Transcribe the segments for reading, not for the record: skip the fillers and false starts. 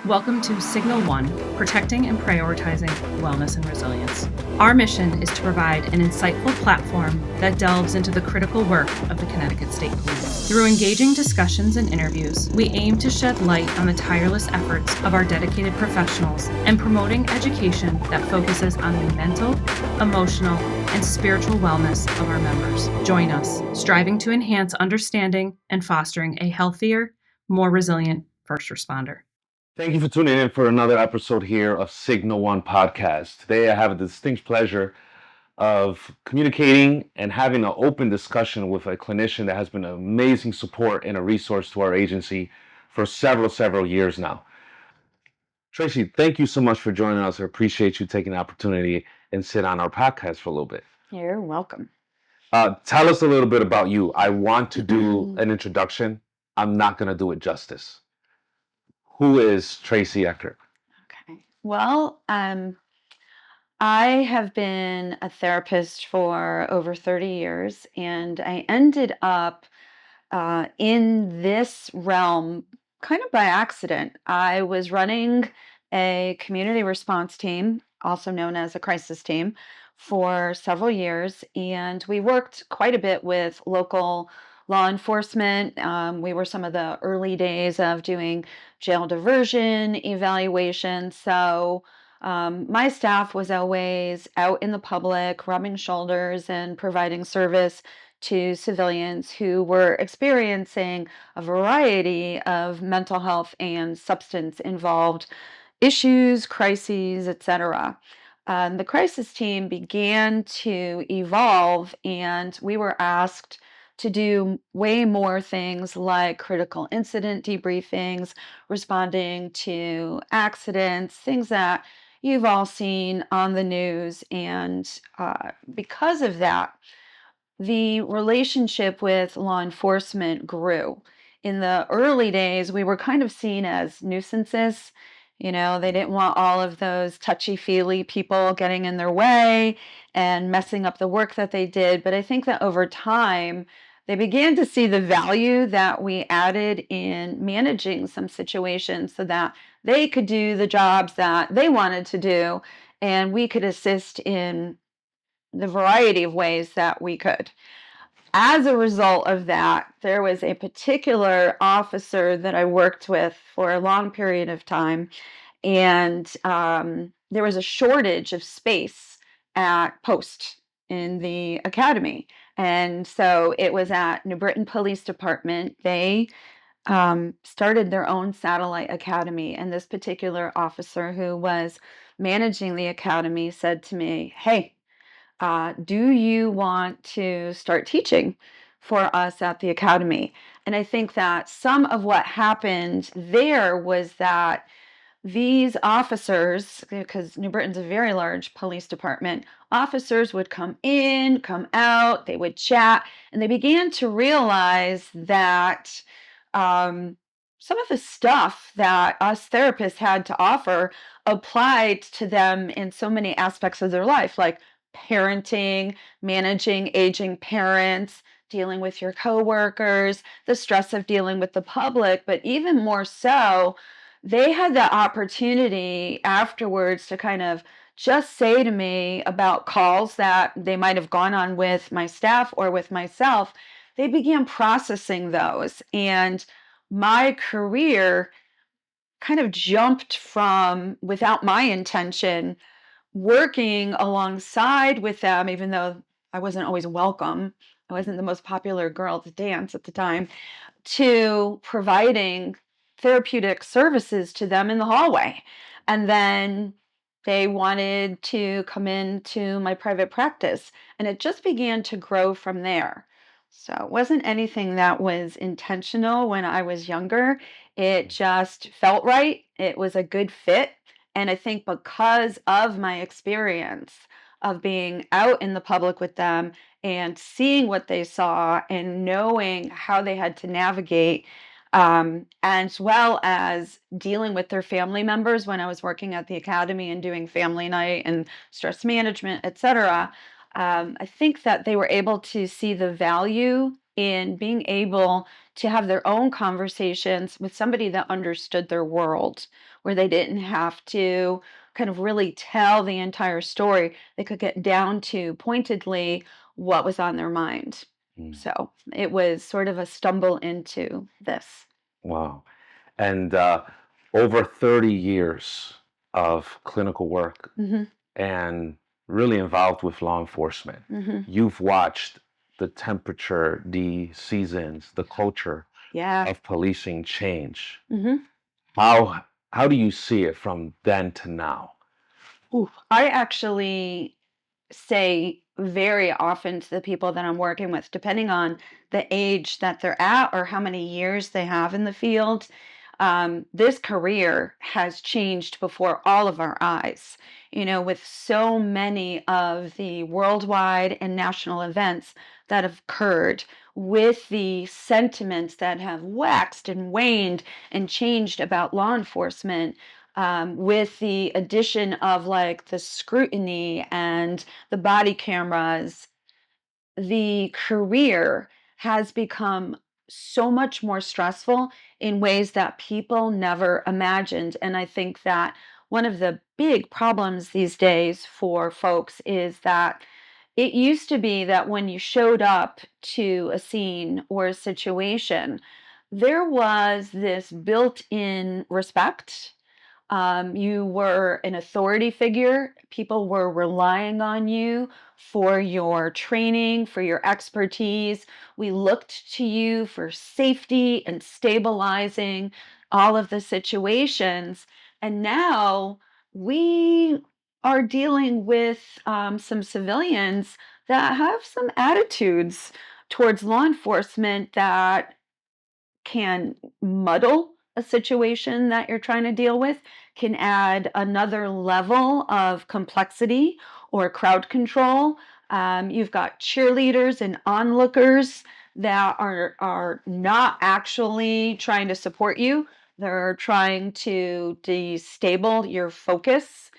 Welcome to Signal 1, Protecting and Prioritizing Wellness and Resilience. Our mission is to provide an insightful platform that delves into the critical work of the Connecticut State Police. Through engaging discussions and interviews, we aim to shed light on the tireless efforts of our dedicated professionals and promoting education that focuses on the mental, emotional, and spiritual wellness of our members. Join us, striving to enhance understanding and fostering a healthier, more resilient first responder. Thank you for tuning in for another episode here of Signal One Podcast. Today I have a distinct pleasure of communicating and having an open discussion with a clinician that has been an amazing support and a resource to our agency for several years now. Tracy, thank you so much for joining us. I appreciate you taking the opportunity and sit on our podcast for a little bit. You're welcome. Tell us a little bit about you. I want to do an introduction. I'm not going to do it justice. Who is Tracy Eckert? Okay. Well, I have been a therapist for over 30 years, and I ended up in this realm kind of by accident. I was running a community response team, also known as a crisis team, for several years, and we worked quite a bit with local law enforcement. We were some of the early days of doing jail diversion evaluation. So my staff was always out in the public, rubbing shoulders and providing service to civilians who were experiencing a variety of mental health and substance involved issues, crises, etc. The crisis team began to evolve, and we were asked to do way more things like critical incident debriefings, responding to accidents, things that you've all seen on the news. And because of that, the relationship with law enforcement grew. In the early days, we were kind of seen as nuisances. You know, they didn't want all of those touchy-feely people getting in their way and messing up the work that they did. But I think that over time, they began to see the value that we added in managing some situations so that they could do the jobs that they wanted to do, and we could assist in the variety of ways that we could. As a result of that, there was a particular officer that I worked with for a long period of time, and there was a shortage of space at Post in the academy. And so it was at New Britain Police Department. They started their own satellite academy, and this particular officer who was managing the academy said to me, "Hey, do you want to start teaching for us at the academy?" And I think that some of what happened there was that these officers, because New Britain's a very large police department, officers would come in, come out, they would chat, and they began to realize that some of the stuff that us therapists had to offer applied to them in so many aspects of their life, like parenting, managing aging parents, dealing with your coworkers, the stress of dealing with the public, but even more so, they had the opportunity afterwards to kind of just say to me about calls that they might have gone on with my staff or with myself. They began processing those, and my career kind of jumped from, without my intention, working alongside with them, even though I wasn't always welcome. I wasn't the most popular girl to dance at the time, to providing therapeutic services to them in the hallway. And then they wanted to come into my private practice, and it just began to grow from there. So it wasn't anything that was intentional when I was younger. It just felt right. It was a good fit. And I think because of my experience of being out in the public with them and seeing what they saw and knowing how they had to navigate, as well as dealing with their family members when I was working at the academy and doing family night and stress management, etc. I think that they were able to see the value in being able to have their own conversations with somebody that understood their world, where they didn't have to kind of really tell the entire story. They could get down to pointedly what was on their mind. Mm. So it was sort of a stumble into this. Wow. And over 30 years of clinical work Hmm. and really involved with law enforcement, Hmm. you've watched the temperature, the seasons, the culture Yeah. of policing change. Hmm. How do you see it from then to now? I actually say very often to the people that I'm working with, depending on the age that they're at or how many years they have in the field, this career has changed before all of our eyes. With so many of the worldwide and national events that have occurred, with the sentiments that have waxed and waned and changed about law enforcement, with the addition of like the scrutiny and the body cameras, the career has become so much more stressful in ways that people never imagined. And I think that one of the big problems these days for folks is that it used to be that when you showed up to a scene or a situation, there was this built in respect. You were an authority figure. People were relying on you for your training, for your expertise. We looked to you for safety and stabilizing all of the situations. And now we are dealing with some civilians that have some attitudes towards law enforcement that can muddle a situation that you're trying to deal with, can add another level of complexity or crowd control. You've got cheerleaders and onlookers that are not actually trying to support you. They're trying to destabilize your focus.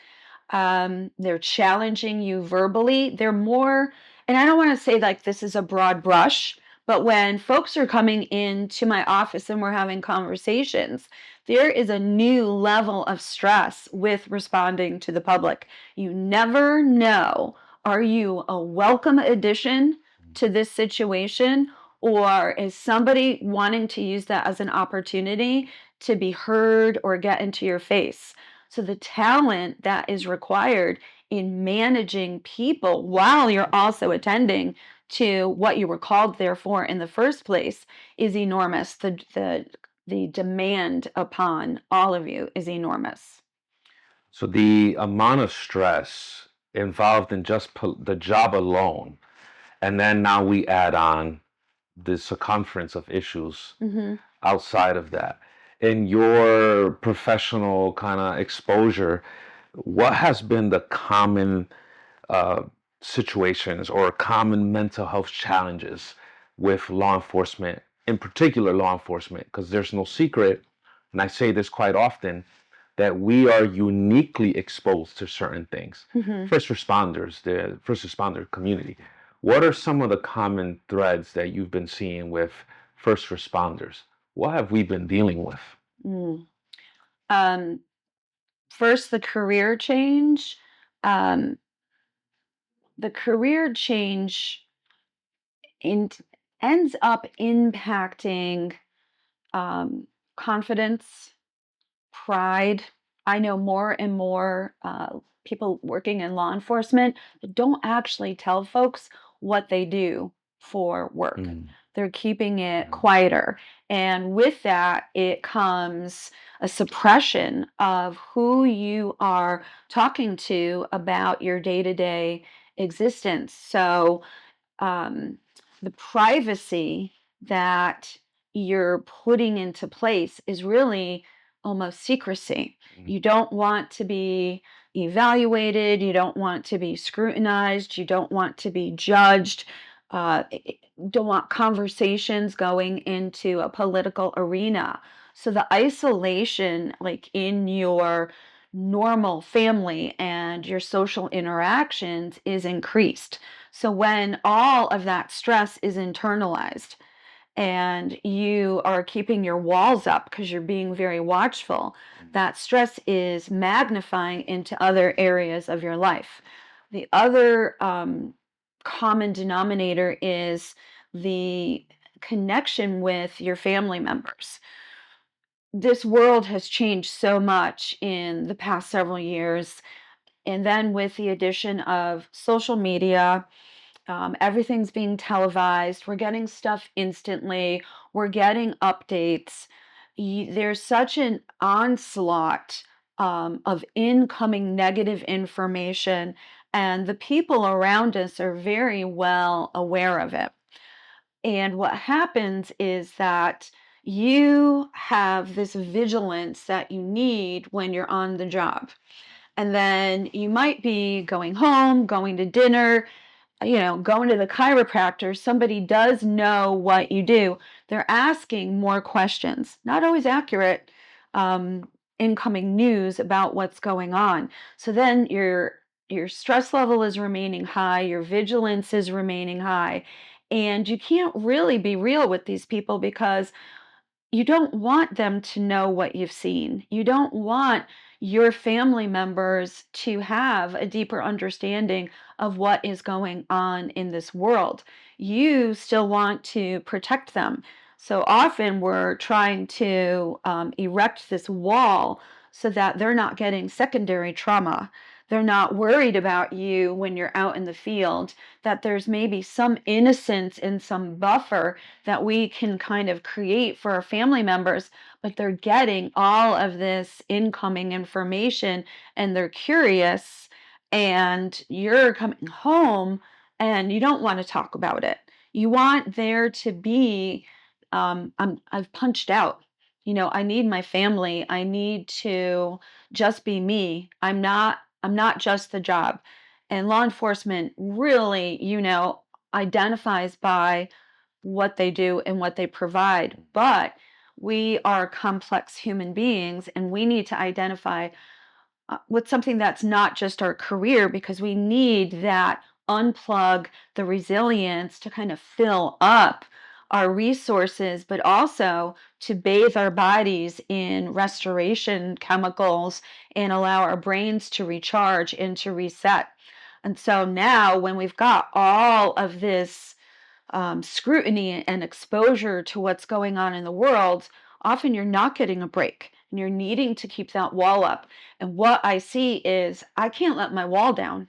They're challenging you verbally. They're more, and I don't want to say like this is a broad brush, but when folks are coming into my office and we're having conversations, there is a new level of stress with responding to the public. You never know, are you a welcome addition to this situation? Or is somebody wanting to use that as an opportunity to be heard or get into your face? So the talent that is required in managing people while you're also attending to what you were called there for in the first place is enormous. The demand upon all of you is enormous. So the amount of stress involved in just the job alone, and then now we add on the circumference of issues Hmm. outside of that. In your professional kind of exposure, what has been the common uh, situations or common mental health challenges with law enforcement, in particular law enforcement? Because there's no secret, and I say this quite often, that we are uniquely exposed to certain things. Hmm. First responders, the first responder community. What are some of the common threads that you've been seeing with first responders? What have we been dealing with? Mm. Um, First, the career change. Um, the career change in, ends up impacting um, confidence, pride. I know more and more people working in law enforcement that don't actually tell folks what they do for work. Mm. They're keeping it Mm. quieter. And with that, it comes a suppression of who you are talking to about your day to day existence. So, um, the privacy that you're putting into place is really almost secrecy. Mm. You don't want to be evaluated, you don't want to be scrutinized, you don't want to be judged, uh, don't want conversations going into a political arena. So the isolation, like in your normal family and your social interactions, is increased. So when all of that stress is internalized and you are keeping your walls up because you're being very watchful, that stress is magnifying into other areas of your life. The other common denominator is the connection with your family members. This world has changed so much in the past several years. And then with the addition of social media, everything's being televised. We're getting stuff instantly. We're getting updates. There's such an onslaught of incoming negative information, and the people around us are very well aware of it. And what happens is that you have this vigilance that you need when you're on the job. And then you might be going home, going to dinner, going to the chiropractor. Somebody does know what you do. They're asking more questions, not always accurate incoming news about what's going on. So then your stress level is remaining high, your vigilance is remaining high, and you can't really be real with these people because you don't want them to know what you've seen. You don't want your family members to have a deeper understanding of what is going on in this world. You still want to protect them. So often we're trying to erect this wall so that they're not getting secondary trauma. They're not worried about you when you're out in the field, that there's maybe some innocence and some buffer that we can kind of create for our family members, but they're getting all of this incoming information and they're curious, and you're coming home and you don't want to talk about it. You want there to be, I've punched out. I need my family. I need to just be me. I'm not just the job. And law enforcement really, identifies by what they do and what they provide. But we are complex human beings and we need to identify with something that's not just our career, because we need that unplug the resilience to kind of fill up our resources, but also to bathe our bodies in restoration chemicals and allow our brains to recharge and to reset. And so now, when we've got all of this scrutiny and exposure to what's going on in the world, often you're not getting a break and you're needing to keep that wall up. And what I see is I can't let my wall down.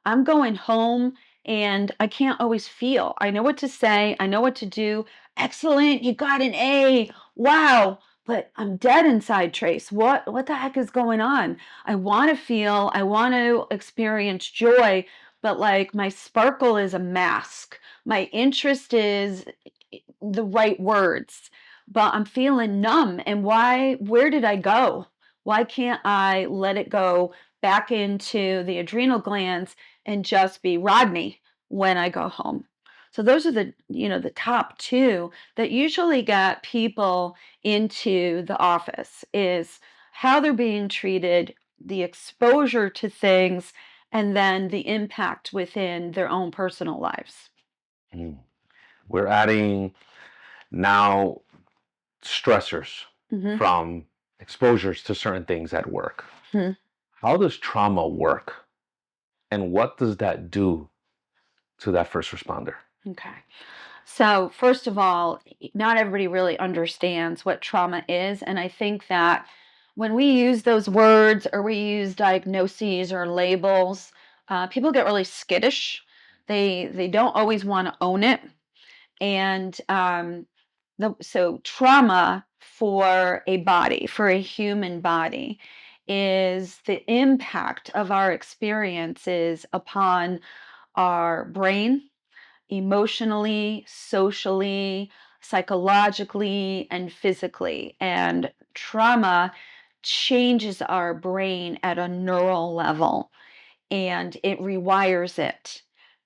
I'm going home and I can't always feel. I know what to say, I know what to do. Excellent, you got an A. Wow. But I'm dead inside, Trace. What the heck is going on? I want to feel, I want to experience joy, but like my sparkle is a mask. My interest is the right words, but I'm feeling numb. And where did I go? Why can't I let it go back into the adrenal glands and just be Rodney when I go home? So those are the top two that usually get people into the office, is how they're being treated, the exposure to things, and then the impact within their own personal lives. Mm. We're adding now stressors Mhm. from exposures to certain things at work. Mhm. How does trauma work? And what does that do to that first responder? Okay. So, first of all, not everybody really understands what trauma is. And I think that when we use those words or we use diagnoses or labels, people get really skittish. They don't always want to own it. And so, trauma for a body, for a human body, is the impact of our experiences upon our brain, emotionally, socially, psychologically, and physically. And trauma changes our brain at a neural level and it rewires it.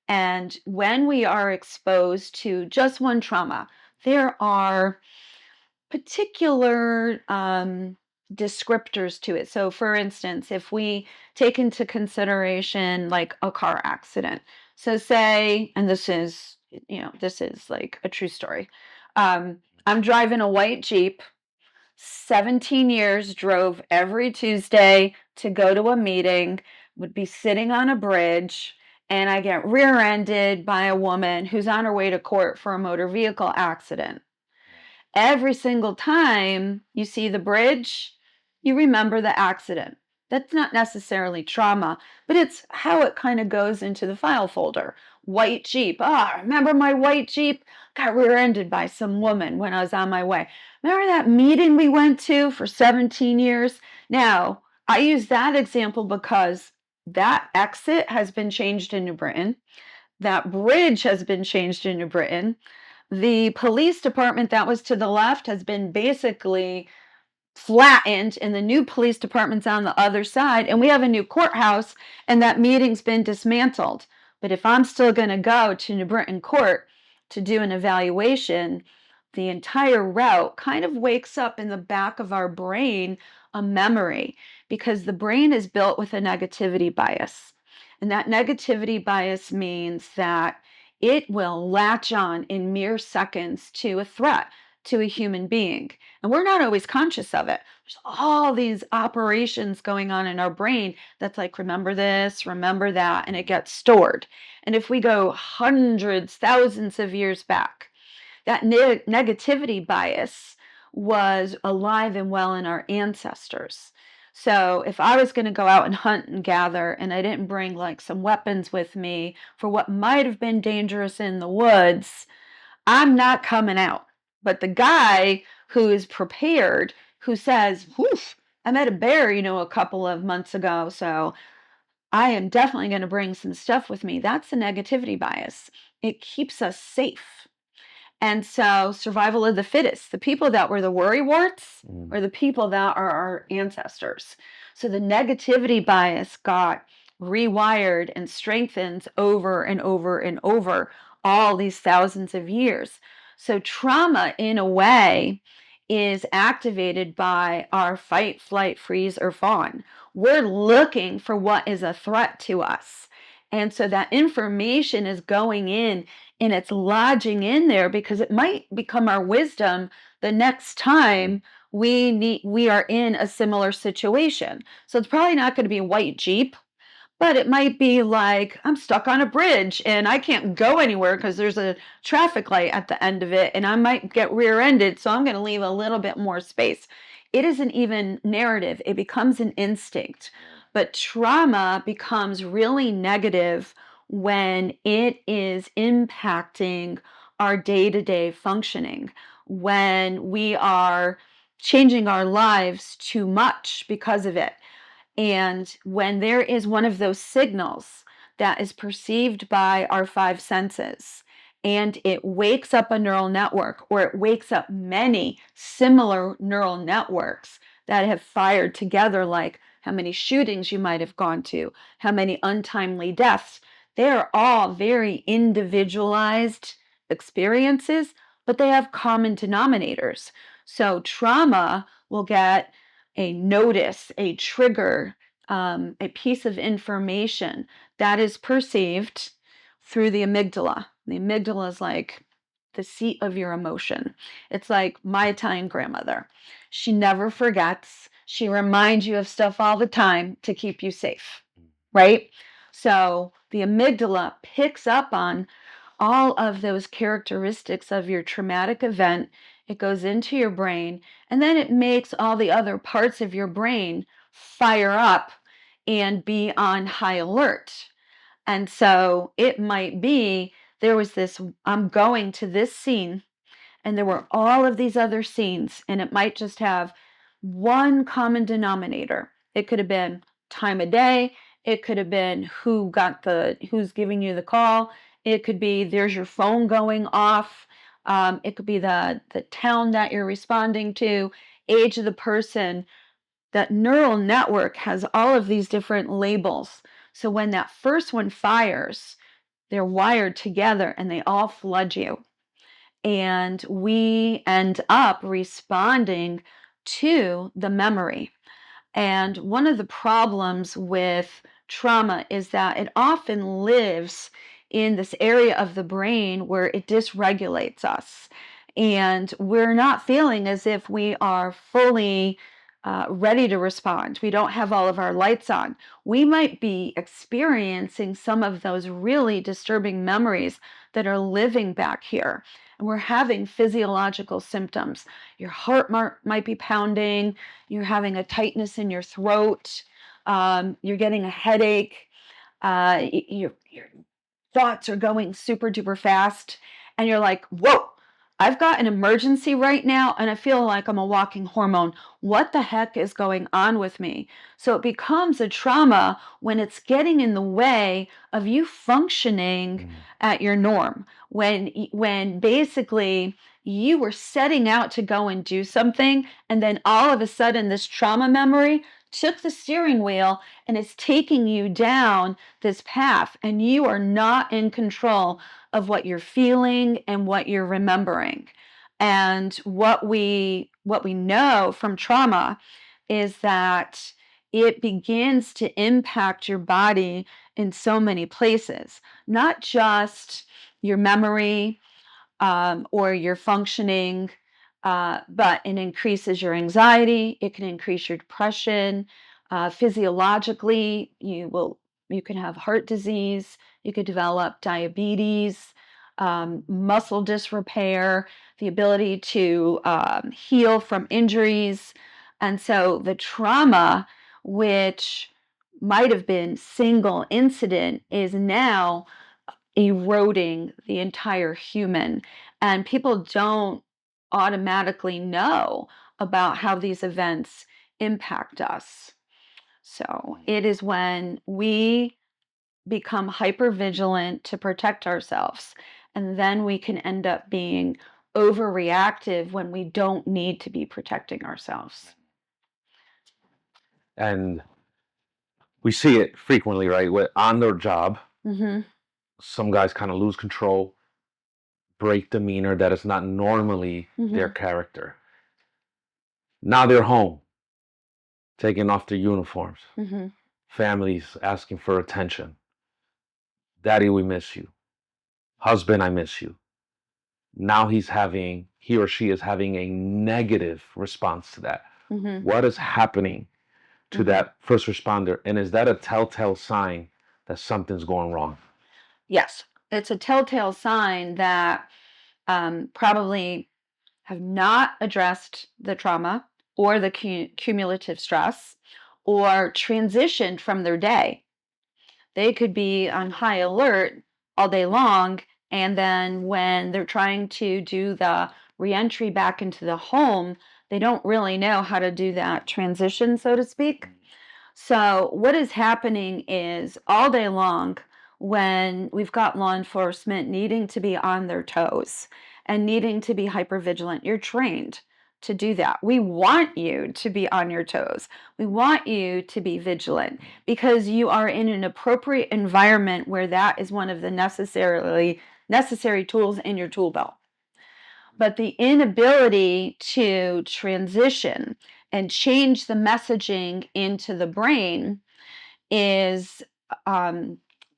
And when we are exposed to just one trauma, there are particular descriptors to it. So, for instance, if we take into consideration like a car accident, so say, and this is like a true story. I'm driving a white Jeep, 17 years, drove every Tuesday to go to a meeting, would be sitting on a bridge, and I get rear-ended by a woman who's on her way to court for a motor vehicle accident. Every single time you see the bridge, you remember the accident. That's not necessarily trauma, but it's how it kind of goes into the file folder. White Jeep. Remember my white Jeep? Got rear-ended by some woman when I was on my way. Remember that meeting we went to for 17 years? Now, I use that example because that exit has been changed in New Britain. That bridge has been changed in New Britain. The police department that was to the left has been basically flattened, and the new police department's on the other side, and we have a new courthouse, and that meeting's been dismantled. But if I'm still going to go to New Britain Court to do an evaluation, the entire route kind of wakes up in the back of our brain a memory, because the brain is built with a negativity bias. And that negativity bias means that it will latch on in mere seconds to a threat to a human being. And we're not always conscious of it. There's all these operations going on in our brain that's like, remember this, remember that, and it gets stored. And if we go hundreds, thousands of years back, that negativity bias was alive and well in our ancestors. So if I was going to go out and hunt and gather and I didn't bring like some weapons with me for what might have been dangerous in the woods, I'm not coming out. But the guy who is prepared, who says, whoof, I met a bear, a couple of months ago, so I am definitely going to bring some stuff with me. That's the negativity bias. It keeps us safe. And so survival of the fittest, the people that were the worrywarts are the people that are our ancestors. So the negativity bias got rewired and strengthened over and over and over all these thousands of years. So trauma, in a way, is activated by our fight, flight, freeze, or fawn. We're looking for what is a threat to us. And so that information is going in and it's lodging in there because it might become our wisdom the next time we are in a similar situation. So it's probably not going to be a white Jeep, but it might be like, I'm stuck on a bridge and I can't go anywhere because there's a traffic light at the end of it and I might get rear-ended, so I'm going to leave a little bit more space. It isn't even narrative. It becomes an instinct. But trauma becomes really negative when it is impacting our day-to-day functioning, when we are changing our lives too much because of it. And when there is one of those signals that is perceived by our five senses, and it wakes up a neural network, or it wakes up many similar neural networks that have fired together, like how many shootings you might have gone to, how many untimely deaths. They're all very individualized experiences, but they have common denominators. So trauma will get a notice, a trigger, a piece of information that is perceived through the amygdala. The amygdala is like the seat of your emotion. It's like my Italian grandmother. She never forgets. She reminds you of stuff all the time to keep you safe, right? So the amygdala picks up on all of those characteristics of your traumatic event. It goes into your brain, and then it makes all the other parts of your brain fire up and be on high alert. And so it might be there was this, I'm going to this scene, and there were all of these other scenes, and it might just have one common denominator. It could have been time of day. It could have been who's giving you the call. It could be there's your phone going off. It could be the town that you're responding to, age of the person. That neural network has all of these different labels. So when that first one fires, they're wired together and they all flood you. And we end up responding to the memory. And one of the problems with trauma is that it often lives in this area of the brain where it dysregulates us. and we're not feeling as if we are fully ready to respond. We don't have all of our lights on. We might be experiencing some of those really disturbing memories that are living back here. And we're having physiological symptoms. Your heart might be pounding. You're having a tightness in your throat. You're getting a headache. Your thoughts are going super duper fast. And you're like, whoa, I've got an emergency right now and I feel like I'm a walking hormone. What the heck is going on with me? So it becomes a trauma when it's getting in the way of you functioning at your norm. When basically you were setting out to go and do something, and then all of a sudden this trauma memory took the steering wheel and is taking you down this path, and you are not in control of what you're feeling and what you're remembering. And what we know from trauma is that it begins to impact your body in so many places, not just your memory or your functioning, but it increases your anxiety. It can increase your depression. Physiologically, you can have heart disease. You could develop diabetes, muscle disrepair, the ability to heal from injuries. And so the trauma, which might have been single incident, is now eroding the entire human. And people don't automatically know about how these events impact us. So it is when we become hypervigilant to protect ourselves, and then we can end up being overreactive when we don't need to be protecting ourselves. And we see it frequently, right? On their job, some guys kind of lose control, break demeanor that is not normally their character. Now they're home, taking off their uniforms. Families asking for attention. Daddy, we miss you. Husband, I miss you. Now he or she is having a negative response to that. What is happening to that first responder? And is that a telltale sign that something's going wrong? Yes, it's a telltale sign that probably have not addressed the trauma or the cumulative stress, or transitioned from their day. They could be on high alert all day long, and then when they're trying to do the reentry back into the home, they don't really know how to do that transition, so to speak. So what is happening is all day long, when we've got law enforcement needing to be on their toes and needing to be hypervigilant, you're trained to do that. We want you to be on your toes. We want you to be vigilant because you are in an appropriate environment where that is one of the necessary tools in your tool belt. But the inability to transition and change the messaging into the brain is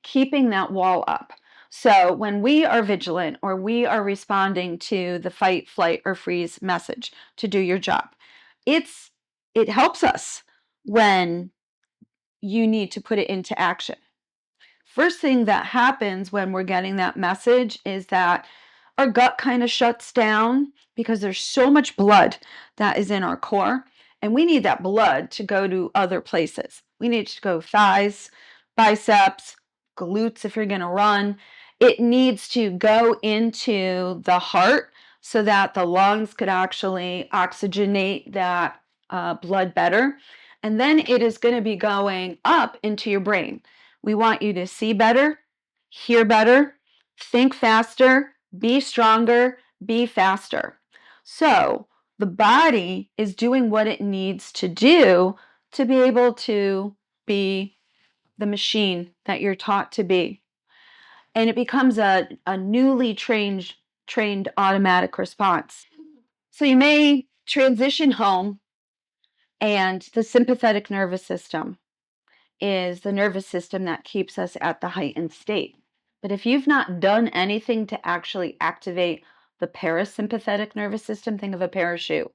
keeping that wall up. So when we are vigilant or we are responding to the fight, flight, or freeze message to do your job, it helps us when you need to put it into action. First thing that happens when we're getting that message is that our gut kind of shuts down because there's so much blood that is in our core, and we need that blood to go to other places. We need to go thighs, biceps, glutes if you're going to run. It needs to go into the heart so that the lungs could actually oxygenate that blood better. And then it is going to be going up into your brain. We want you to see better, hear better, think faster, be stronger, be faster. So the body is doing what it needs to do to be able to be the machine that you're taught to be. And it becomes a newly trained automatic response. So you may transition home, and the sympathetic nervous system is the nervous system that keeps us at the heightened state. But if you've not done anything to actually activate the parasympathetic nervous system. Think of a parachute,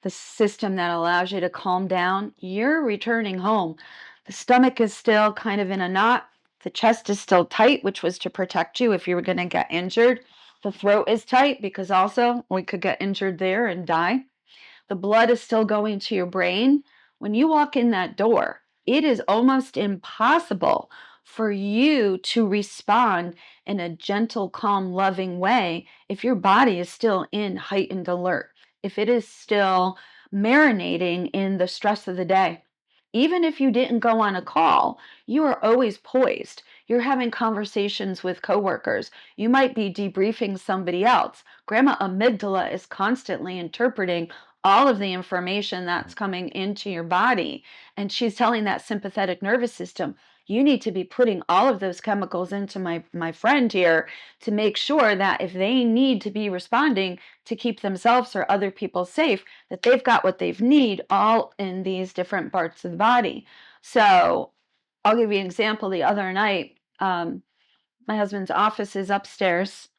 the system that allows you to calm down. You're returning home. The stomach is still kind of in a knot. The chest is still tight, which was to protect you if you were going to get injured. The throat is tight because also we could get injured there and die. The blood is still going to your brain. When you walk in that door, it is almost impossible for you to respond in a gentle, calm, loving way if your body is still in heightened alert, if it is still marinating in the stress of the day. Even if you didn't go on a call, you are always poised. You're having conversations with coworkers. You might be debriefing somebody else. Grandma amygdala is constantly interpreting all of the information that's coming into your body. And she's telling that sympathetic nervous system, you need to be putting all of those chemicals into my friend here to make sure that if they need to be responding to keep themselves or other people safe, that they've got what they need all in these different parts of the body. So I'll give you an example. The other night, my husband's office is upstairs.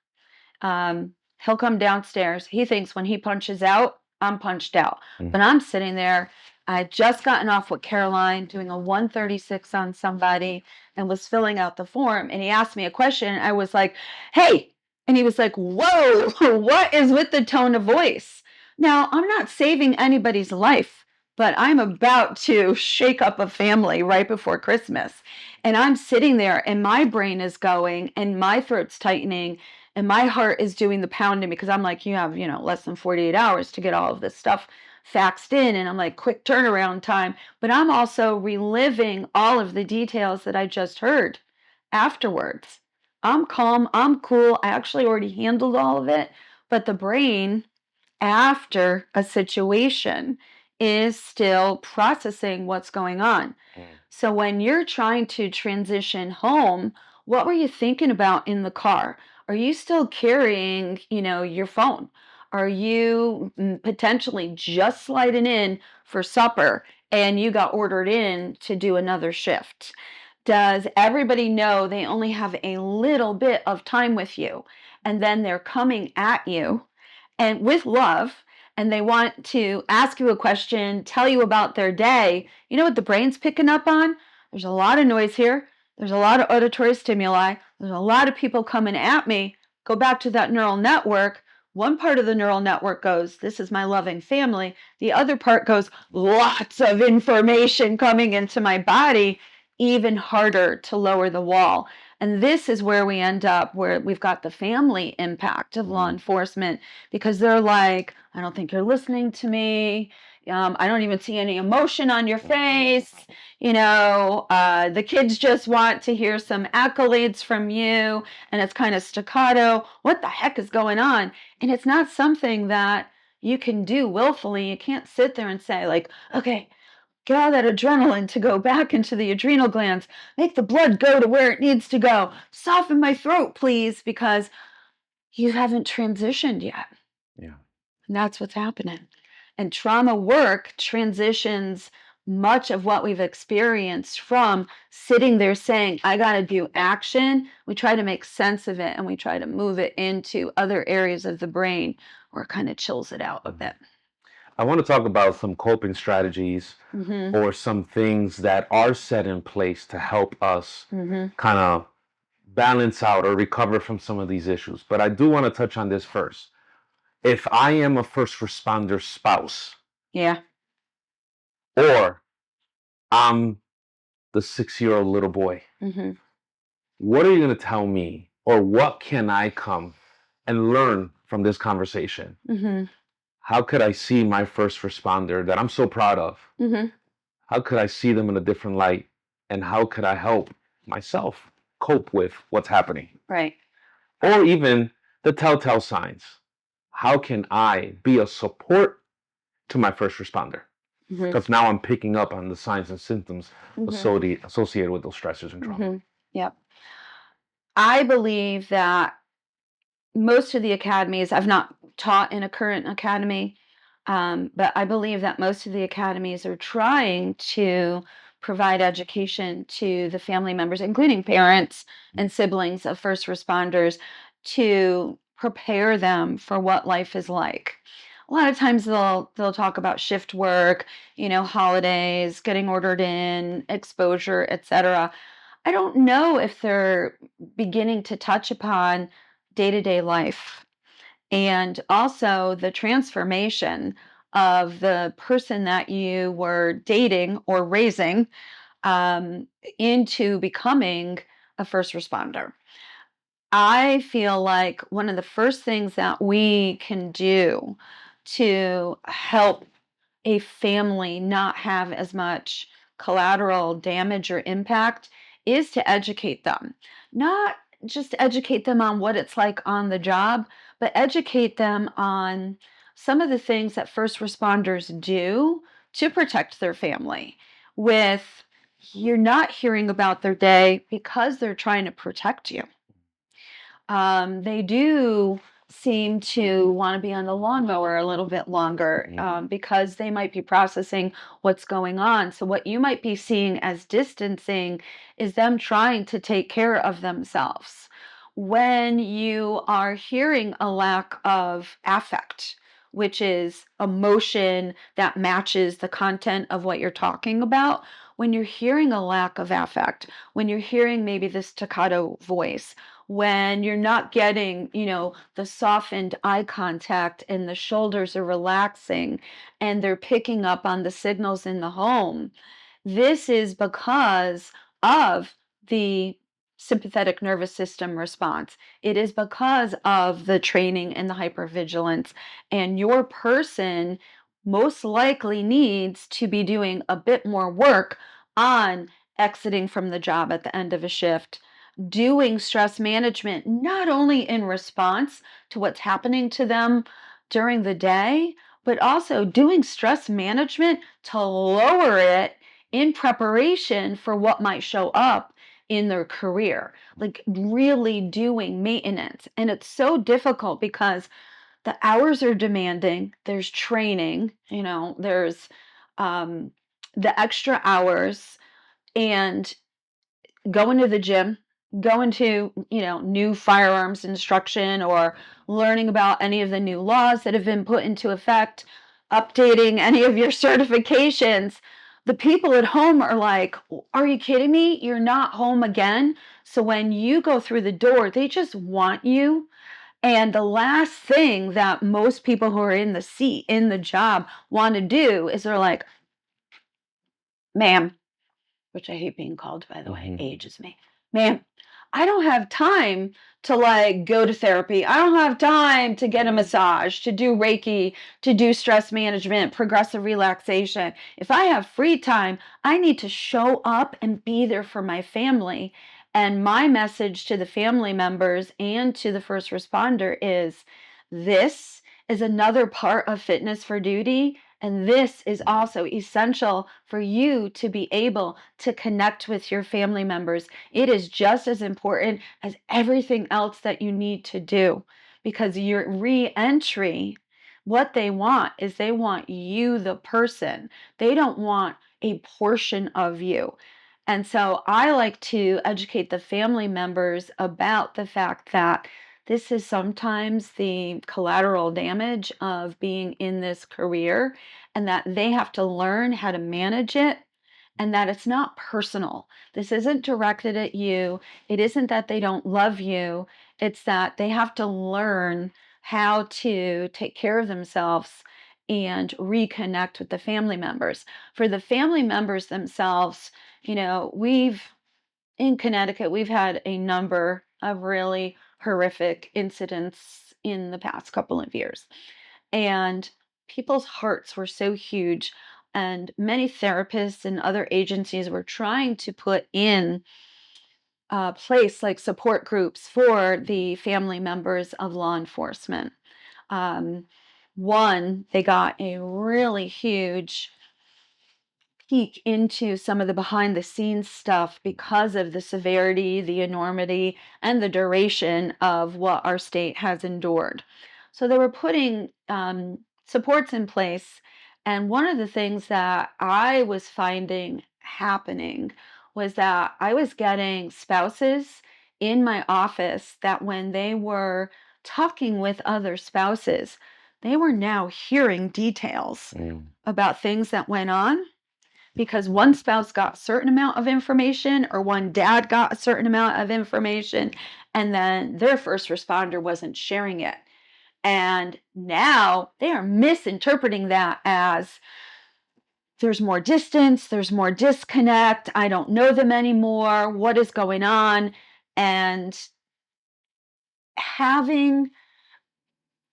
He'll come downstairs. He thinks when he punches out, I'm punched out. But I'm sitting there. I had just gotten off with Caroline doing a 136 on somebody and was filling out the form. And he asked me a question. I was like, hey. And he was like, whoa, what is with the tone of voice? Now, I'm not saving anybody's life, but I'm about to shake up a family right before Christmas. And I'm sitting there and my brain is going and my throat's tightening and my heart is doing the pounding because I'm like, you have, less than 48 hours to get all of this stuff faxed in. And I'm like, quick turnaround time. But I'm also reliving all of the details that I just heard afterwards. I'm calm. I'm cool. I actually already handled all of it. But the brain, after a situation, is still processing what's going on. So when you're trying to transition home, what were you thinking about in the car? Are you still carrying, your phone? Are you potentially just sliding in for supper and you got ordered in to do another shift? Does everybody know they only have a little bit of time with you and then they're coming at you and with love and they want to ask you a question, tell you about their day? You know what the brain's picking up on? There's a lot of noise here. There's a lot of auditory stimuli. There's a lot of people coming at me. Go back to that neural network. One part of the neural network goes, this is my loving family. The other part goes, lots of information coming into my body, even harder to lower the wall. And this is where we end up, where we've got the family impact of law enforcement, because they're like, I don't think you're listening to me. I don't even see any emotion on your face. The kids just want to hear some accolades from you, and it's kind of staccato. What the heck is going on? And it's not something that you can do willfully. You can't sit there and say, like, okay, get all that adrenaline to go back into the adrenal glands, make the blood go to where it needs to go, soften my throat, please, because you haven't transitioned yet. Yeah. And that's what's happening. And trauma work transitions much of what we've experienced from sitting there saying, I got to do action. We try to make sense of it and we try to move it into other areas of the brain where it kind of chills it out a bit. I want to talk about some coping strategies or some things that are set in place to help us kind of balance out or recover from some of these issues. But I do want to touch on this first. If I am a first responder spouse, or I'm the 6-year-old little boy, what are you going to tell me, or what can I come and learn from this conversation? How could I see my first responder that I'm so proud of? How could I see them in a different light? And how could I help myself cope with what's happening? Right. Or even the telltale signs. How can I be a support to my first responder? Because now I'm picking up on the signs and symptoms associated with those stressors and trauma. Yep. I believe that most of the academies, I've not taught in a current academy, but I believe that most of the academies are trying to provide education to the family members, including parents and siblings of first responders, to prepare them for what life is like. A lot of times they'll talk about shift work, holidays, getting ordered in, exposure, etc. I don't know if they're beginning to touch upon day-to-day life and also the transformation of the person that you were dating or raising um, into becoming a first responder. I feel like one of the first things that we can do to help a family not have as much collateral damage or impact is to educate them. Not just educate them on what it's like on the job, but educate them on some of the things that first responders do to protect their family. With you're not hearing about their day because they're trying to protect you. They do seem to want to be on the lawnmower a little bit longer because they might be processing what's going on. So, what you might be seeing as distancing is them trying to take care of themselves. When you are hearing a lack of affect, which is emotion that matches the content of what you're talking about, when you're hearing a lack of affect, when you're hearing maybe this staccato voice, when you're not getting, the softened eye contact and the shoulders are relaxing and they're picking up on the signals in the home, this is because of the sympathetic nervous system response. It is because of the training and the hypervigilance. And your person most likely needs to be doing a bit more work on exiting from the job at the end of a shift, doing stress management, not only in response to what's happening to them during the day, but also doing stress management to lower it in preparation for what might show up in their career, like really doing maintenance. And it's so difficult because the hours are demanding, there's training, there's the extra hours and going to the gym, going to, new firearms instruction or learning about any of the new laws that have been put into effect, updating any of your certifications. The people at home are like, are you kidding me? You're not home again. So when you go through the door, they just want you. And the last thing that most people who are in the seat, in the job, want to do is they're like, ma'am, which I hate being called, by the way, ages me. Ma'am, I don't have time to go to therapy. I don't have time to get a massage, to do Reiki, to do stress management, progressive relaxation. If I have free time, I need to show up and be there for my family. And my message to the family members and to the first responder is this is another part of fitness for duty. And this is also essential for you to be able to connect with your family members. It is just as important as everything else that you need to do because your re-entry, what they want is they want you, the person. They don't want a portion of you. And so I like to educate the family members about the fact that this is sometimes the collateral damage of being in this career and that they have to learn how to manage it and that it's not personal. This isn't directed at you. It isn't that they don't love you. It's that they have to learn how to take care of themselves and reconnect with the family members. For the family members themselves, we've in Connecticut, we've had a number of really horrific incidents in the past couple of years. And people's hearts were so huge. And many therapists and other agencies were trying to put in place like support groups for the family members of law enforcement. Um, One, they got a really huge peek into some of the behind the scenes stuff because of the severity, the enormity, and the duration of what our state has endured. So they were putting supports in place. And one of the things that I was finding happening was that I was getting spouses in my office that when they were talking with other spouses, they were now hearing details about things that went on because one spouse got a certain amount of information or one dad got a certain amount of information, and then their first responder wasn't sharing it. And now they are misinterpreting that as there's more distance, there's more disconnect, I don't know them anymore, what is going on? And having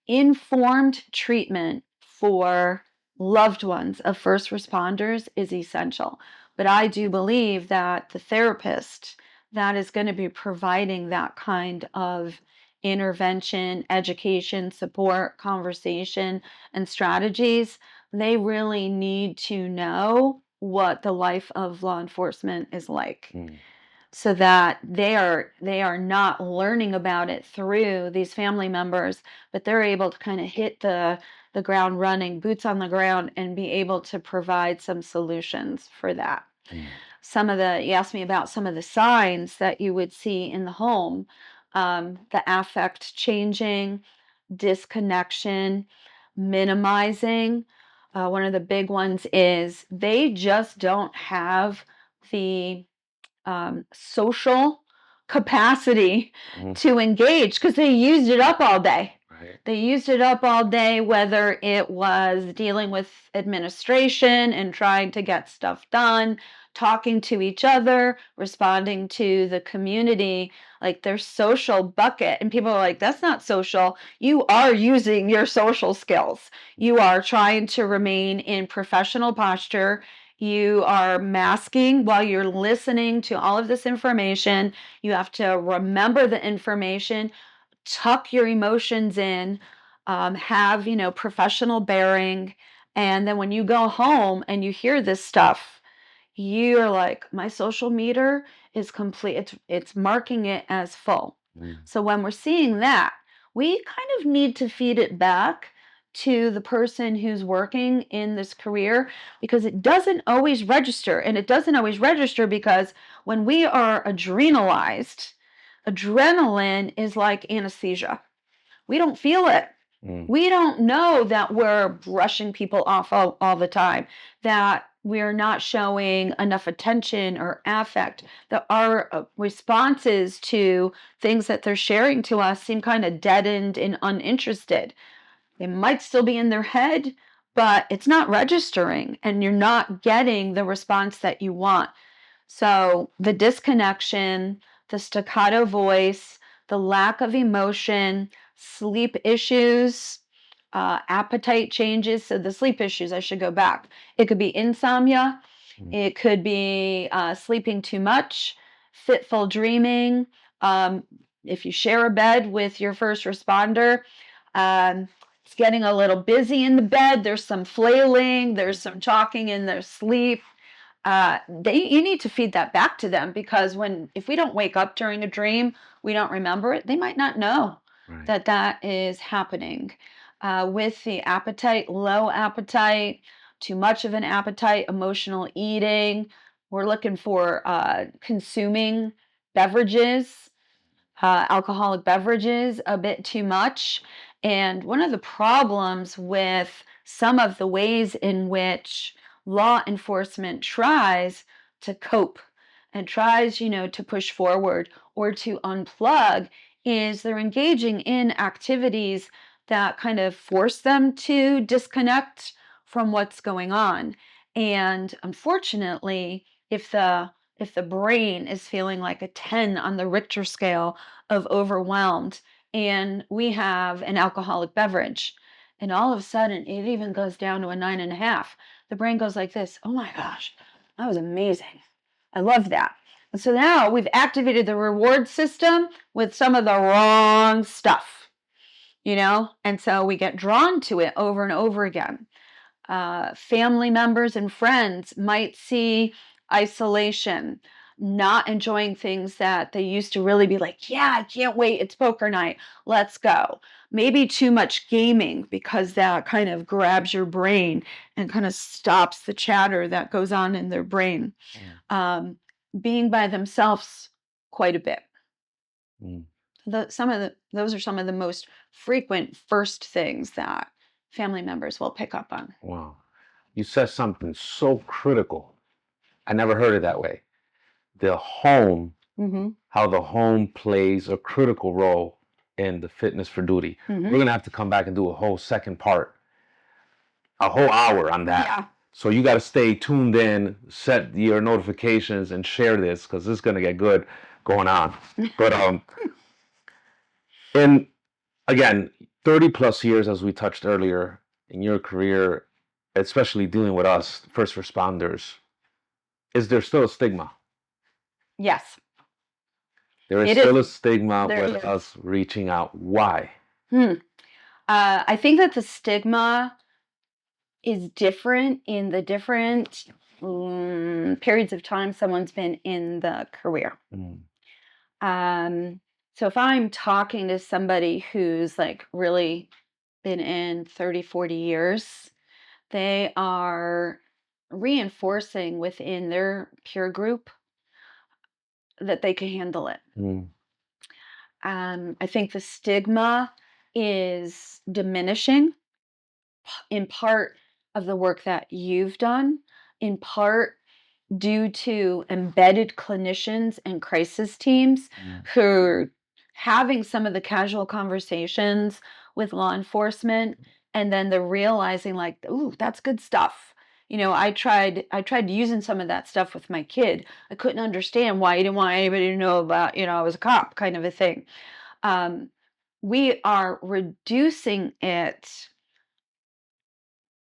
informed treatment for loved ones of first responders is essential. But I do believe that the therapist that is going to be providing that kind of intervention, education, support, conversation, and strategies, they really need to know what the life of law enforcement is like so that they are not learning about it through these family members, but they're able to kind of hit the ground running, boots on the ground, and be able to provide some solutions for that. You asked me about some of the signs that you would see in the home, the affect changing, disconnection, minimizing. One of the big ones is they just don't have the social capacity to engage because they used it up all day. Right. They used it up all day, whether it was dealing with administration and trying to get stuff done, talking to each other, responding to the community, like their social bucket. And people are like, that's not social. You are using your social skills. You are trying to remain in professional posture. You are masking while you're listening to all of this information. You have to remember the information, tuck your emotions in, have, professional bearing. And then when you go home and you hear this stuff, you're like, my social meter is complete. It's marking it as full. So when we're seeing that, we kind of need to feed it back to the person who's working in this career because it doesn't always register. And it doesn't always register because when we are adrenalized, adrenaline is like anesthesia. We don't feel it. We don't know that we're brushing people off all the time, that we're not showing enough attention or affect, that our responses to things that they're sharing to us seem kind of deadened and uninterested. They might still be in their head, but it's not registering and you're not getting the response that you want. So the disconnection, the staccato voice, the lack of emotion, sleep issues, appetite changes. So the sleep issues, I should go back. It could be insomnia. It could be sleeping too much, fitful dreaming. If you share a bed with your first responder, it's getting a little busy in the bed. There's some flailing. There's some talking in their sleep. You need to feed that back to them because if we don't wake up during a dream, we don't remember it, they might not know that is happening. With the appetite, low appetite, too much of an appetite, emotional eating, we're looking for consuming beverages, alcoholic beverages a bit too much. And one of the problems with some of the ways in which law enforcement tries to cope and tries, to push forward or to unplug is they're engaging in activities that kind of force them to disconnect from what's going on. And unfortunately, if the brain is feeling like a 10 on the Richter scale of overwhelmed, and we have an alcoholic beverage, and all of a sudden it even goes down to a 9.5, the brain goes like this: oh my gosh, that was amazing. I love that. And so now we've activated the reward system with some of the wrong stuff, and so we get drawn to it over and over again. Family members and friends might see isolation, not enjoying things that they used to really be like, yeah, I can't wait, it's poker night, let's go. Maybe too much gaming because that kind of grabs your brain and kind of stops the chatter that goes on in their brain. Being by themselves quite a bit. those are some of the most frequent first things that family members will pick up on. Wow. You said something so critical. I never heard it that way. The home, Mm-hmm. how the home plays a critical role in the fitness for duty. Mm-hmm. We're going to have to come back and do a whole second part, a whole hour on that. Yeah. So you got to stay tuned in, set your notifications, and share this because this is going to get good going on. But and again, 30 plus years, as we touched earlier, in your career, especially dealing with us first responders, is there still a stigma? Yes. There is It still is. a stigma There with is. us reaching out. Why? I think that the stigma is different in the different periods of time someone's been in the career. So if I'm talking to somebody who's like really been in 30, 40 years, they are reinforcing within their peer group that they can handle it. I think the stigma is diminishing in part of the work that you've done, in part due to embedded clinicians and crisis teams who are having some of the casual conversations with law enforcement, and then they're realizing like, ooh, that's good stuff. I tried using some of that stuff with my kid. I couldn't understand why he didn't want anybody to know about, I was a cop, kind of a thing. We are reducing it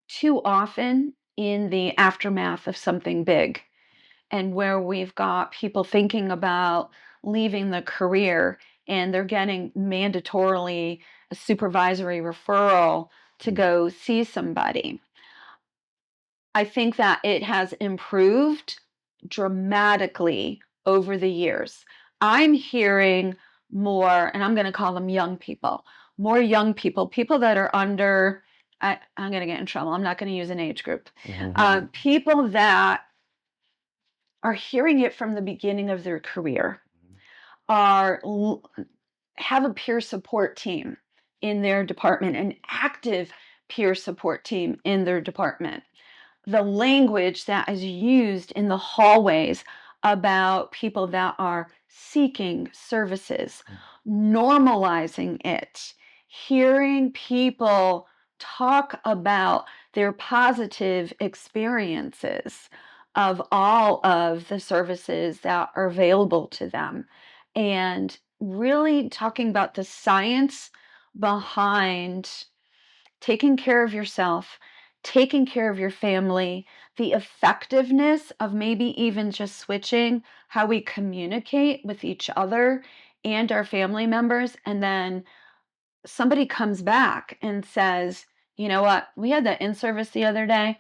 too often in the aftermath of something big, and where we've got people thinking about leaving the career and they're getting mandatorily a supervisory referral to go see somebody. I think that it has improved dramatically over the years. I'm hearing more, and I'm going to call them young people, more young people that are under, I'm going to get in trouble. I'm not going to use an age group. People that are hearing it from the beginning of their career, have a peer support team in their department, an active peer support team in their department. The language that is used in the hallways about people that are seeking services, normalizing it, hearing people talk about their positive experiences of all of the services that are available to them, and really talking about the science behind taking care of yourself, taking care of your family, the effectiveness of maybe even just switching how we communicate with each other and our family members. And then somebody comes back and says, you know what, we had that in service the other day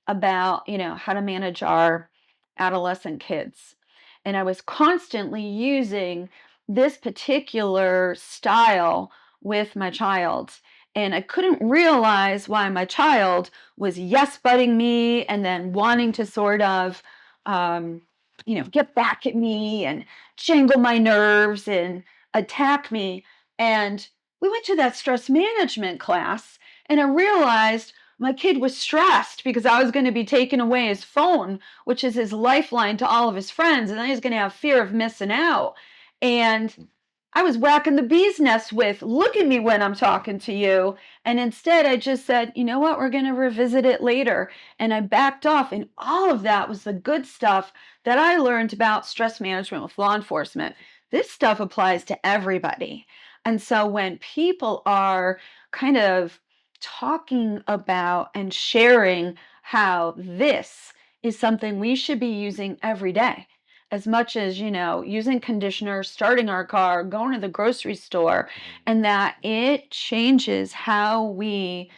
about, how to manage our adolescent kids. And I was constantly using this particular style with my child. And I couldn't realize why my child was yes-butting me and then wanting to sort of, get back at me and jangle my nerves and attack me. And we went to that stress management class, and I realized my kid was stressed because I was going to be taking away his phone, which is his lifeline to all of his friends, and then he's going to have fear of missing out. And I was whacking the bee's nest with, look at me when I'm talking to you. And instead, I just said, you know what, we're going to revisit it later. And I backed off. And all of that was the good stuff that I learned about stress management with law enforcement. This stuff applies to everybody. And so when people are kind of talking about and sharing how this is something we should be using every day, as much as, using conditioner, starting our car, going to the grocery store, and that it changes how we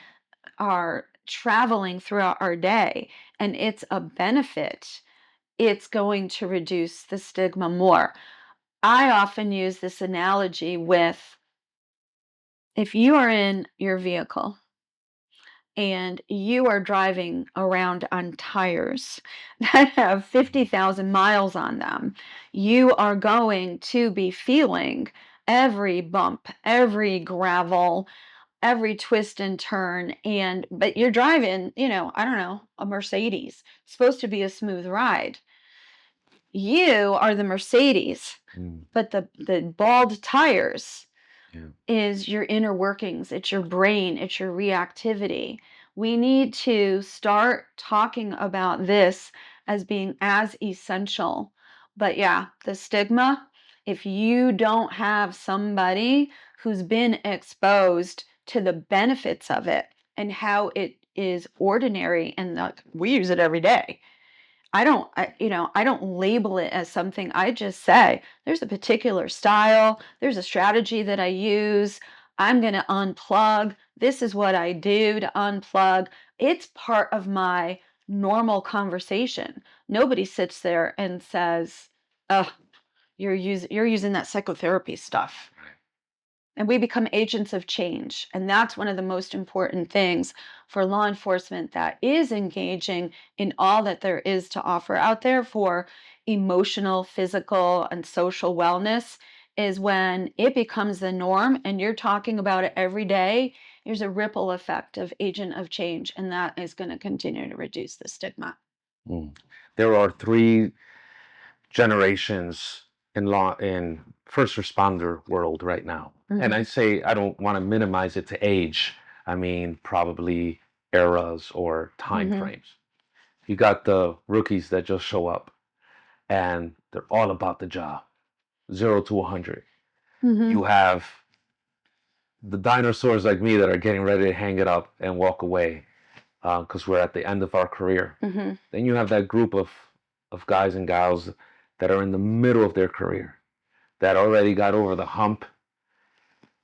are traveling throughout our day, and it's a benefit, it's going to reduce the stigma more. I often use this analogy with, if you are in your vehicle and you are driving around on tires that have 50,000 miles on them, you are going to be feeling every bump, every gravel, every twist and turn. But you're driving, I don't know, a Mercedes. It's supposed to be a smooth ride. You are the Mercedes, but the bald tires is your inner workings. It's your brain. It's your reactivity. We need to start talking about this as being as essential. But yeah, the stigma, if you don't have somebody who's been exposed to the benefits of it and how it is ordinary, and we use it every day. I don't label it as something. I just say there's a particular style, there's a strategy that I use. I'm going to unplug. This is what I do to unplug. It's part of my normal conversation. Nobody sits there and says, "Oh, you're using that psychotherapy stuff." And we become agents of change. And that's one of the most important things for law enforcement that is engaging in all that there is to offer out there for emotional, physical, and social wellness, is when it becomes the norm and you're talking about it every day. There's a ripple effect of agent of change, and that is going to continue to reduce the stigma. There are 3 generations in first responder world right now. And I say, I don't want to minimize it to age. I mean, probably eras or time frames. You got the rookies that just show up and they're all about the job, 0 to 100. You have the dinosaurs like me that are getting ready to hang it up and walk away because we're at the end of our career. Then you have that group of guys and gals that are in the middle of their career, that already got over the hump.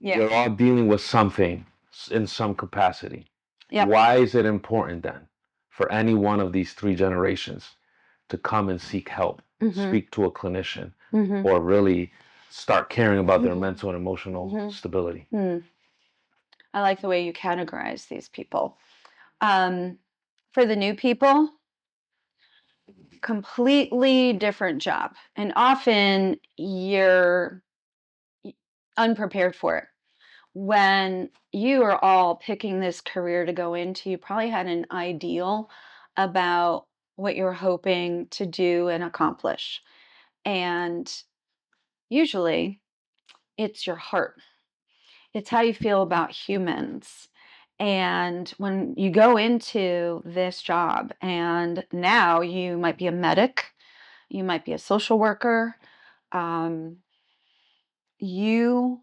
They're all dealing with something in some capacity. Why is it important then for any one of these 3 generations to come and seek help, speak to a clinician, or really start caring about their mental and emotional stability? I like the way you categorize these people. For the new people, completely different job. And often you're unprepared for it. When you are all picking this career to go into, you probably had an ideal about what you're hoping to do and accomplish. And usually it's your heart. It's how you feel about humans. And when you go into this job, and now you might be a medic, you might be a social worker, you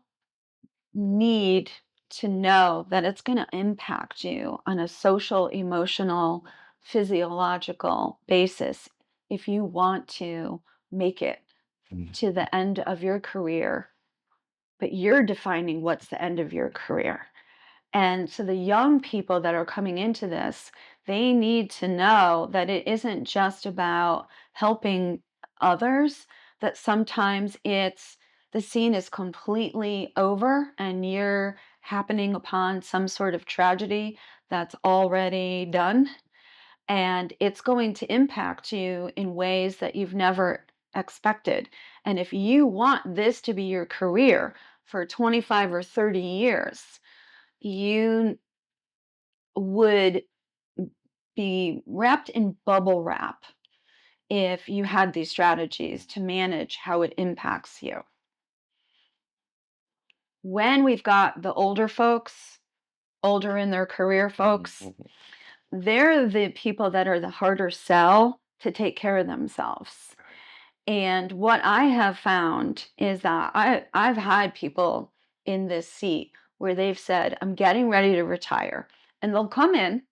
need to know that it's going to impact you on a social, emotional, physiological basis if you want to make it to the end of your career. But you're defining what's the end of your career. And so the young people that are coming into this, they need to know that it isn't just about helping others, that sometimes the scene is completely over and you're happening upon some sort of tragedy that's already done. And it's going to impact you in ways that you've never expected. And if you want this to be your career for 25 or 30 years, you would be wrapped in bubble wrap if you had these strategies to manage how it impacts you. When we've got the older folks, older in their career folks, they're the people that are the harder sell to take care of themselves. And what I have found is that I've had people in this seat where they've said, I'm getting ready to retire. And they'll come in.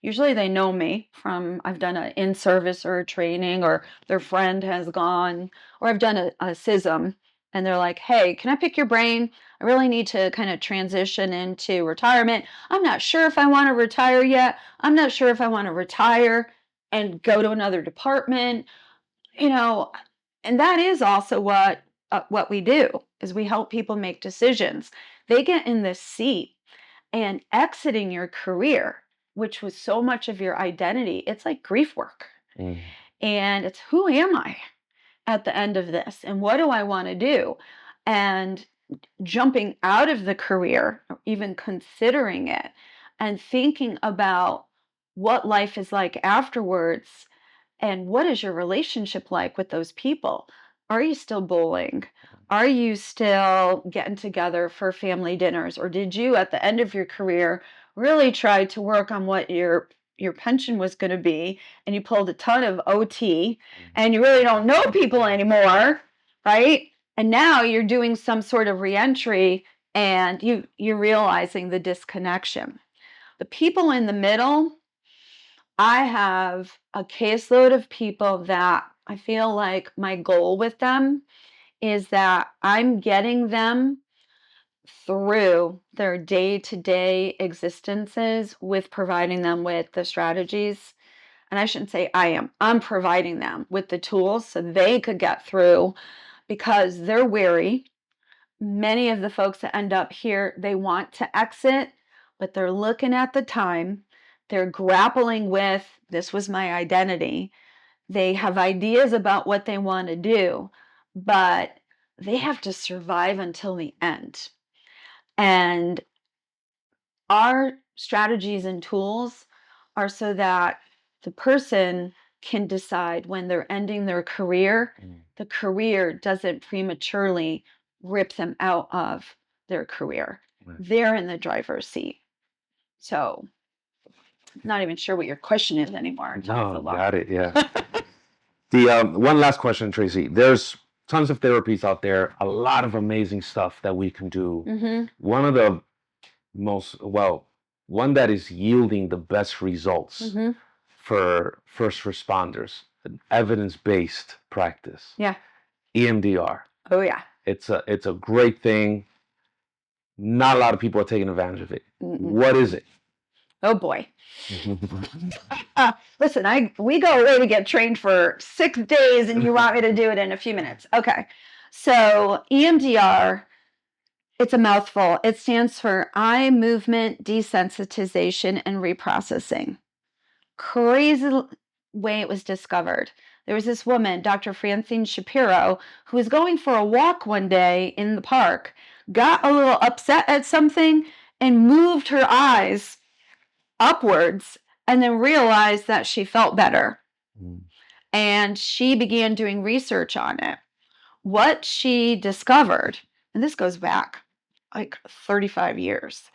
Usually they know me from I've done an in-service or a training, or their friend has gone, or I've done a CISM, and they're like, hey, can I pick your brain? I really need to kind of transition into retirement. I'm not sure if I want to retire yet. I'm not sure if I want to retire and go to another department, and that is also what we do, is we help people make decisions. They get in this seat, and exiting your career, which was so much of your identity, it's like grief work. And it's, who am I at the end of this? And what do I want to do? And jumping out of the career, or even considering it, and thinking about what life is like afterwards, and what is your relationship like with those people? Are you still bowling? Are you still getting together for family dinners? Or did you, at the end of your career, really try to work on what your pension was going to be, and you pulled a ton of OT, and you really don't know people anymore, right? And now you're doing some sort of reentry, and you're realizing the disconnection. The people in the middle, I have a caseload of people that I feel like my goal with them is that I'm getting them through their day-to-day existences with providing them with the strategies. And I shouldn't say I'm providing them with the tools so they could get through, because they're weary. Many of the folks that end up here, they want to exit, but they're looking at the time. They're grappling with, this was my identity. They have ideas about what they want to do, but they have to survive until the end. And our strategies and tools are so that the person can decide when they're ending their career, the career doesn't prematurely rip them out of their career. Right. They're in the driver's seat. So, not even sure what your question is anymore. No, got it. Yeah. The one last question, Tracy. There's tons of therapies out there, a lot of amazing stuff that we can do. Mm-hmm. One of the one that is yielding the best results Mm-hmm. for first responders, an evidence-based practice. Yeah. EMDR. Oh yeah. It's a great thing. Not a lot of people are taking advantage of it. Mm-mm. What is it? Oh boy. Listen, we go away to get trained for 6 days, and you want me to do it in a few minutes. Okay. So EMDR, it's a mouthful. It stands for eye movement desensitization and reprocessing. Crazy way it was discovered. There was this woman, Dr. Francine Shapiro, who was going for a walk one day in the park, got a little upset at something, and moved her eyes upwards, and then realized that she felt better. And she began doing research on it. What she discovered, and this goes back like 35 years,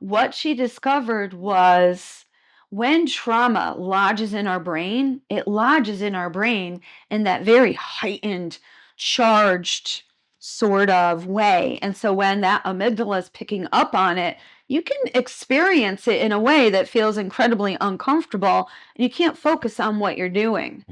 what she discovered was when trauma lodges in our brain, it lodges in our brain in that very heightened, charged sort of way. And so when that amygdala is picking up on it, you can experience it in a way that feels incredibly uncomfortable, and you can't focus on what you're doing.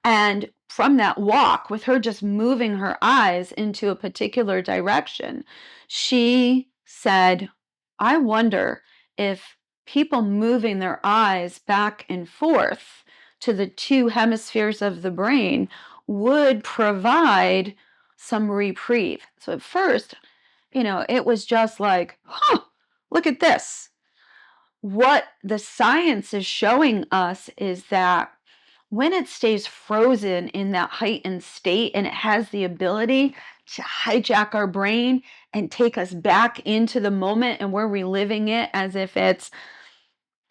And from that walk, with her just moving her eyes into a particular direction, she said, I wonder if people moving their eyes back and forth to the two hemispheres of the brain would provide some reprieve. So at first, it was just like, look at this. What the science is showing us is that when it stays frozen in that heightened state, and it has the ability to hijack our brain and take us back into the moment, and we're reliving it as if it's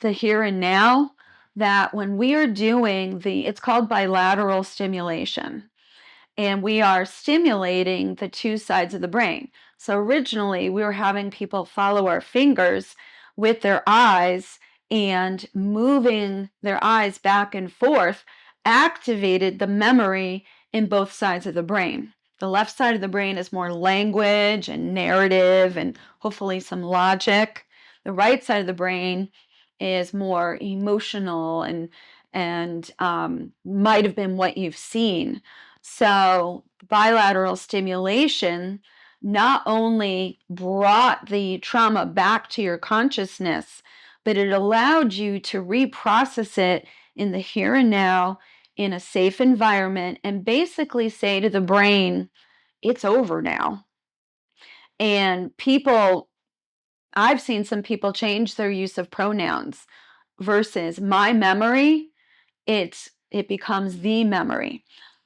the here and now, that when we are doing it's called bilateral stimulation, and we are stimulating the two sides of the brain. So originally we were having people follow our fingers with their eyes, and moving their eyes back and forth activated the memory in both sides of the brain. The left side of the brain is more language and narrative and hopefully some logic. The right side of the brain is more emotional and might have been what you've seen. So bilateral stimulation not only brought the trauma back to your consciousness, but it allowed you to reprocess it in the here and now in a safe environment, and basically say to the brain, it's over now. And I've seen some people change their use of pronouns versus my memory. It becomes the memory.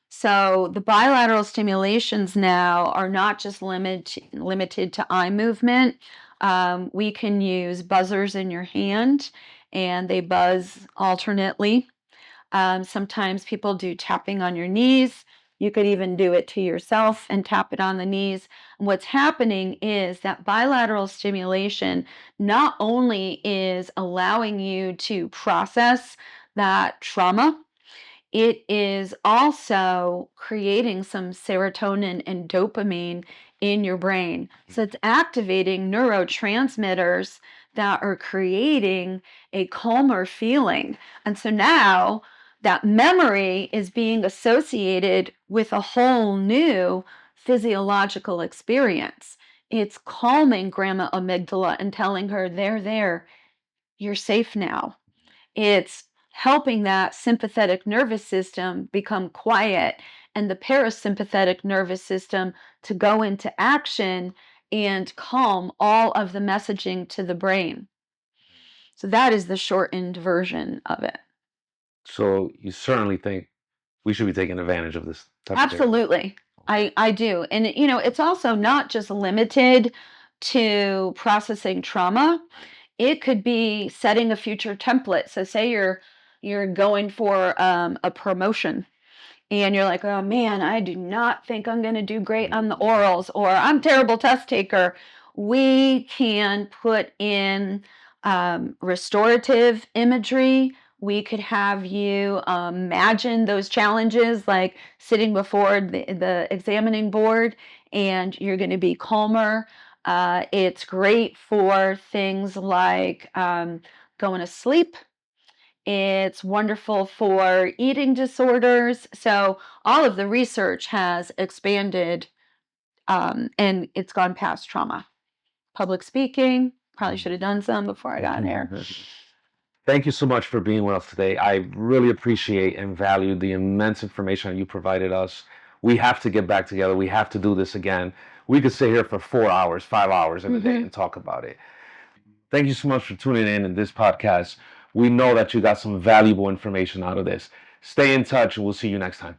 So the bilateral stimulations now are not just limited to eye movement. We can use buzzers in your hand, and they buzz alternately. Sometimes people do tapping on your knees. You could even do it to yourself and tap it on the knees. And what's happening is that bilateral stimulation not only is allowing you to process that trauma, it is also creating some serotonin and dopamine in your brain. So it's activating neurotransmitters that are creating a calmer feeling. And so now that memory is being associated with a whole new physiological experience. It's calming grandma amygdala and telling her, there, you're safe now. It's helping that sympathetic nervous system become quiet and the parasympathetic nervous system to go into action and calm all of the messaging to the brain. So that is the shortened version of it. So you certainly think we should be taking advantage of this type of therapy? Absolutely. I do. And it's also not just limited to processing trauma. It could be setting a future template. So say you're going for a promotion and you're like, oh man, I do not think I'm going to do great on the orals, or I'm a terrible test taker. We can put in restorative imagery. We could have you imagine those challenges, like sitting before the examining board, and you're going to be calmer. It's great for things like going to sleep. It's wonderful for eating disorders. So all of the research has expanded, and it's gone past trauma. Public speaking, probably should have done some before I got here. Thank you so much for being with us today. I really appreciate and value the immense information you provided us. We have to get back together. We have to do this again. We could sit here for 4 hours, 5 hours in a day and talk about it. Thank you so much for tuning in this podcast. We know that you got some valuable information out of this. Stay in touch and we'll see you next time.